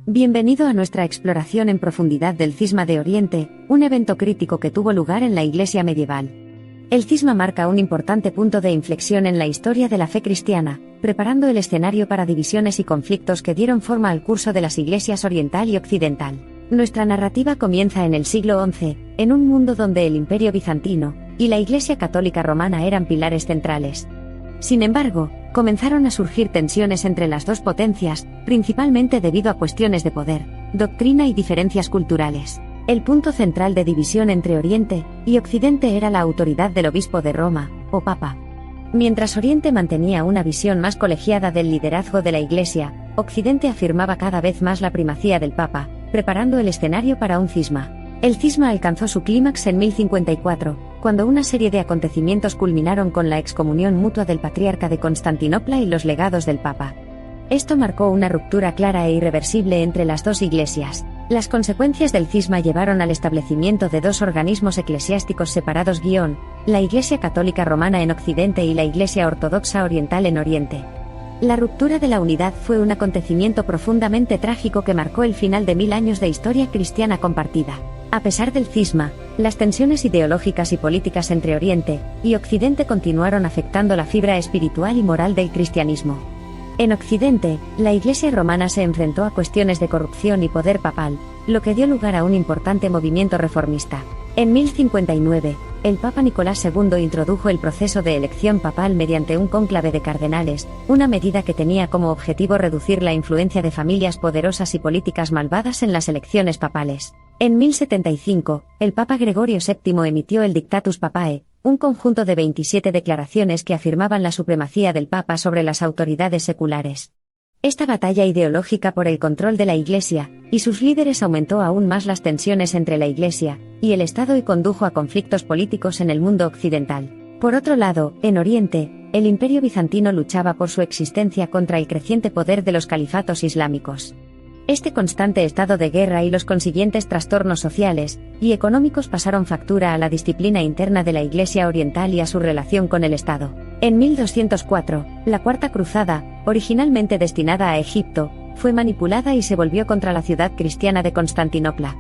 Bienvenido a nuestra exploración en profundidad del Cisma de Oriente, un evento crítico que tuvo lugar en la Iglesia medieval. El cisma marca un importante punto de inflexión en la historia de la fe cristiana, preparando el escenario para divisiones y conflictos que dieron forma al curso de las iglesias oriental y occidental. Nuestra narrativa comienza en el siglo XI, en un mundo donde el Imperio bizantino y la Iglesia católica romana eran pilares centrales. Sin embargo, comenzaron a surgir tensiones entre las dos potencias, principalmente debido a cuestiones de poder, doctrina y diferencias culturales. El punto central de división entre Oriente y Occidente era la autoridad del obispo de Roma, o Papa. Mientras Oriente mantenía una visión más colegiada del liderazgo de la Iglesia, Occidente afirmaba cada vez más la primacía del Papa, preparando el escenario para un cisma. El cisma alcanzó su clímax en 1054, cuando una serie de acontecimientos culminaron con la excomunión mutua del patriarca de Constantinopla y los legados del Papa. Esto marcó una ruptura clara e irreversible entre las dos iglesias. Las consecuencias del cisma llevaron al establecimiento de dos organismos eclesiásticos separados: la Iglesia Católica Romana en Occidente y la Iglesia Ortodoxa Oriental en Oriente. La ruptura de la unidad fue un acontecimiento profundamente trágico que marcó el final de 1000 años de historia cristiana compartida. A pesar del cisma, las tensiones ideológicas y políticas entre Oriente y Occidente continuaron afectando la fibra espiritual y moral del cristianismo. En Occidente, la Iglesia romana se enfrentó a cuestiones de corrupción y poder papal, lo que dio lugar a un importante movimiento reformista. En 1059, el Papa Nicolás II introdujo el proceso de elección papal mediante un cónclave de cardenales, una medida que tenía como objetivo reducir la influencia de familias poderosas y políticas malvadas en las elecciones papales. En 1075, el Papa Gregorio VII emitió el Dictatus Papae, un conjunto de 27 declaraciones que afirmaban la supremacía del Papa sobre las autoridades seculares. Esta batalla ideológica por el control de la Iglesia y sus líderes aumentó aún más las tensiones entre la Iglesia y el Estado y condujo a conflictos políticos en el mundo occidental. Por otro lado, en Oriente, el Imperio bizantino luchaba por su existencia contra el creciente poder de los califatos islámicos. Este constante estado de guerra y los consiguientes trastornos sociales y económicos pasaron factura a la disciplina interna de la Iglesia oriental y a su relación con el Estado. En 1204, la Cuarta Cruzada, originalmente destinada a Egipto, fue manipulada y se volvió contra la ciudad cristiana de Constantinopla.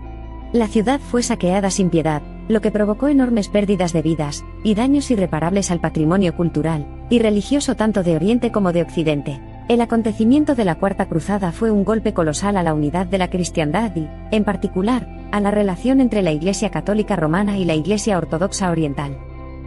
La ciudad fue saqueada sin piedad, lo que provocó enormes pérdidas de vidas y daños irreparables al patrimonio cultural y religioso tanto de Oriente como de Occidente. El acontecimiento de la Cuarta Cruzada fue un golpe colosal a la unidad de la cristiandad y, en particular, a la relación entre la Iglesia Católica Romana y la Iglesia Ortodoxa Oriental.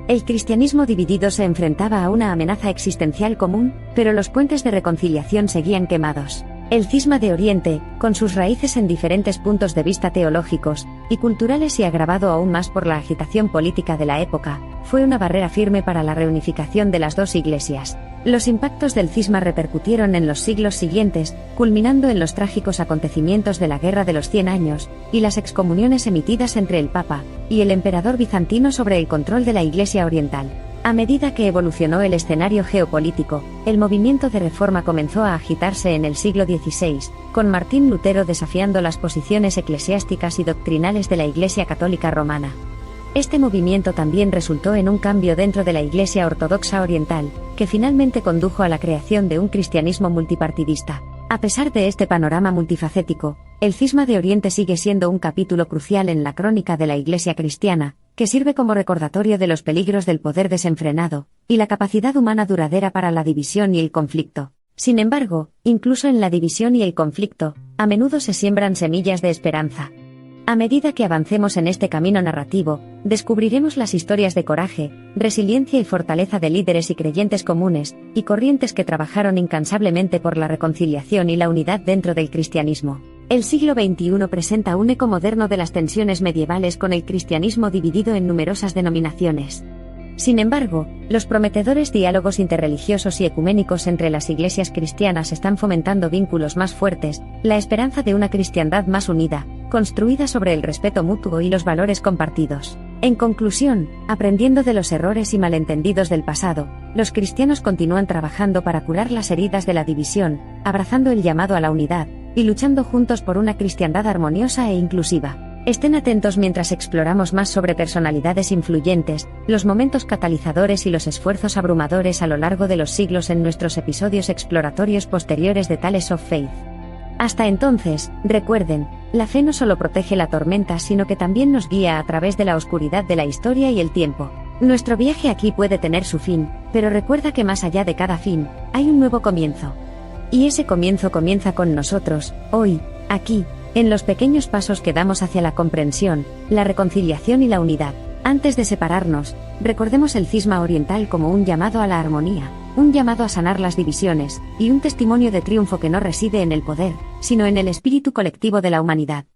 El cristianismo dividido se enfrentaba a una amenaza existencial común, pero los puentes de reconciliación seguían quemados. El cisma de Oriente, con sus raíces en diferentes puntos de vista teológicos y culturales y agravado aún más por la agitación política de la época, fue una barrera firme para la reunificación de las dos iglesias. Los impactos del cisma repercutieron en los siglos siguientes, culminando en los trágicos acontecimientos de la Guerra de los 100 años, y las excomuniones emitidas entre el Papa y el emperador bizantino sobre el control de la Iglesia oriental. A medida que evolucionó el escenario geopolítico, el movimiento de reforma comenzó a agitarse en el siglo XVI, con Martín Lutero desafiando las posiciones eclesiásticas y doctrinales de la Iglesia Católica Romana. Este movimiento también resultó en un cambio dentro de la Iglesia Ortodoxa Oriental, que finalmente condujo a la creación de un cristianismo multipartidista. A pesar de este panorama multifacético, el cisma de Oriente sigue siendo un capítulo crucial en la crónica de la Iglesia cristiana, que sirve como recordatorio de los peligros del poder desenfrenado y la capacidad humana duradera para la división y el conflicto. Sin embargo, incluso en la división y el conflicto, a menudo se siembran semillas de esperanza. A medida que avancemos en este camino narrativo, descubriremos las historias de coraje, resiliencia y fortaleza de líderes y creyentes comunes y corrientes que trabajaron incansablemente por la reconciliación y la unidad dentro del cristianismo. El siglo XXI presenta un eco moderno de las tensiones medievales con el cristianismo dividido en numerosas denominaciones. Sin embargo, los prometedores diálogos interreligiosos y ecuménicos entre las iglesias cristianas están fomentando vínculos más fuertes, la esperanza de una cristiandad más unida, construida sobre el respeto mutuo y los valores compartidos. En conclusión, aprendiendo de los errores y malentendidos del pasado, los cristianos continúan trabajando para curar las heridas de la división, abrazando el llamado a la unidad, y luchando juntos por una cristiandad armoniosa e inclusiva. Estén atentos mientras exploramos más sobre personalidades influyentes, los momentos catalizadores y los esfuerzos abrumadores a lo largo de los siglos en nuestros episodios exploratorios posteriores de Tales of Faith. Hasta entonces, recuerden, la fe no solo protege la tormenta, sino que también nos guía a través de la oscuridad de la historia y el tiempo. Nuestro viaje aquí puede tener su fin, pero recuerda que más allá de cada fin, hay un nuevo comienzo. Y ese comienzo comienza con nosotros, hoy, aquí, en los pequeños pasos que damos hacia la comprensión, la reconciliación y la unidad. Antes de separarnos, recordemos el cisma oriental como un llamado a la armonía, un llamado a sanar las divisiones, y un testimonio de triunfo que no reside en el poder, sino en el espíritu colectivo de la humanidad.